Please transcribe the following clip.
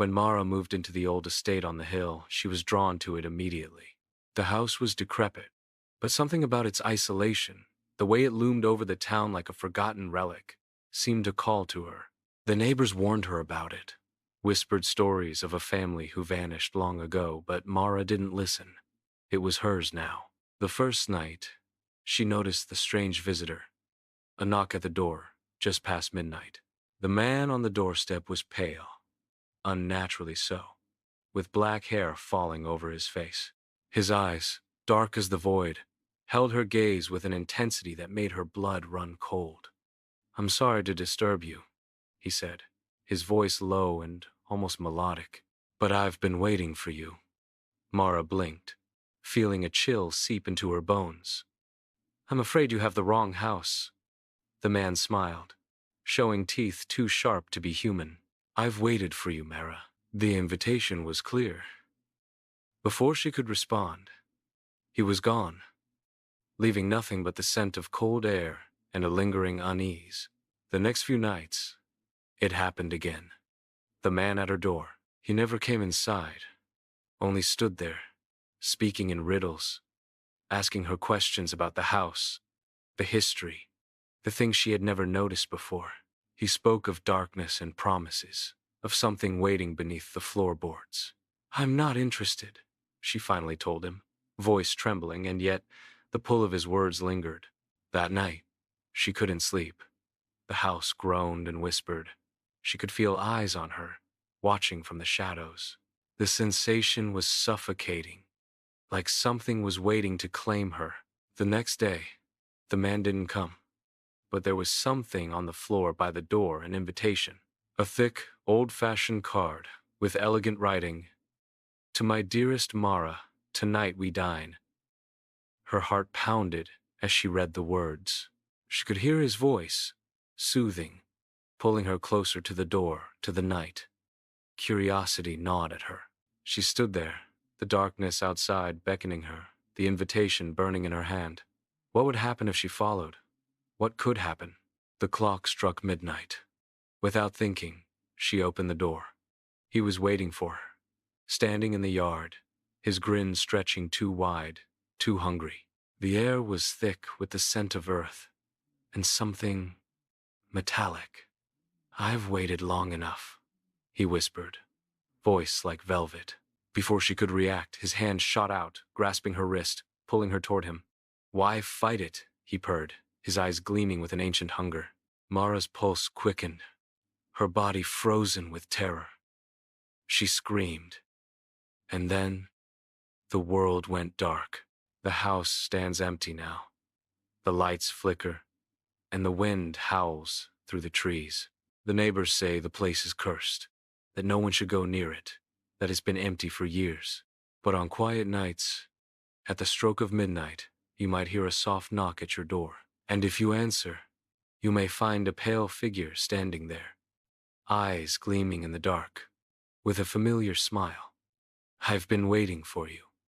When Mara moved into the old estate on the hill, she was drawn to it immediately. The house was decrepit, but something about its isolation, the way it loomed over the town like a forgotten relic, seemed to call to her. The neighbors warned her about it, whispered stories of a family who vanished long ago, but Mara didn't listen. It was hers now. The first night, she noticed the strange visitor. A knock at the door, just past midnight. The man on the doorstep was pale, unnaturally so, with black hair falling over his face. His eyes, dark as the void, held her gaze with an intensity that made her blood run cold. "I'm sorry to disturb you," he said, his voice low and almost melodic. "But I've been waiting for you." Mara blinked, feeling a chill seep into her bones. "I'm afraid you have the wrong house." The man smiled, showing teeth too sharp to be human. "I've waited for you, Mara." The invitation was clear. Before she could respond, he was gone, leaving nothing but the scent of cold air and a lingering unease. The next few nights, it happened again. The man at her door, he never came inside, only stood there, speaking in riddles, asking her questions about the house, the history, the things she had never noticed before. He spoke of darkness and promises, of something waiting beneath the floorboards. "I'm not interested," she finally told him, voice trembling, and yet the pull of his words lingered. That night, she couldn't sleep. The house groaned and whispered. She could feel eyes on her, watching from the shadows. The sensation was suffocating, like something was waiting to claim her. The next day, the man didn't come, but there was something on the floor by the door, an invitation. A thick, old-fashioned card with elegant writing, "To my dearest Mara, tonight we dine." Her heart pounded as she read the words. She could hear his voice, soothing, pulling her closer to the door, to the night. Curiosity gnawed at her. She stood there, the darkness outside beckoning her, the invitation burning in her hand. What would happen if she followed? What could happen? The clock struck midnight. Without thinking, she opened the door. He was waiting for her, standing in the yard, his grin stretching too wide, too hungry. The air was thick with the scent of earth, and something metallic. "I've waited long enough," he whispered, voice like velvet. Before she could react, his hand shot out, grasping her wrist, pulling her toward him. "Why fight it?" he purred, his eyes gleaming with an ancient hunger. Mara's pulse quickened, her body frozen with terror. She screamed. And then, the world went dark. The house stands empty now. The lights flicker, and the wind howls through the trees. The neighbors say the place is cursed, that no one should go near it, that it's been empty for years. But on quiet nights, at the stroke of midnight, you might hear a soft knock at your door. And if you answer, you may find a pale figure standing there, eyes gleaming in the dark, with a familiar smile. "I've been waiting for you."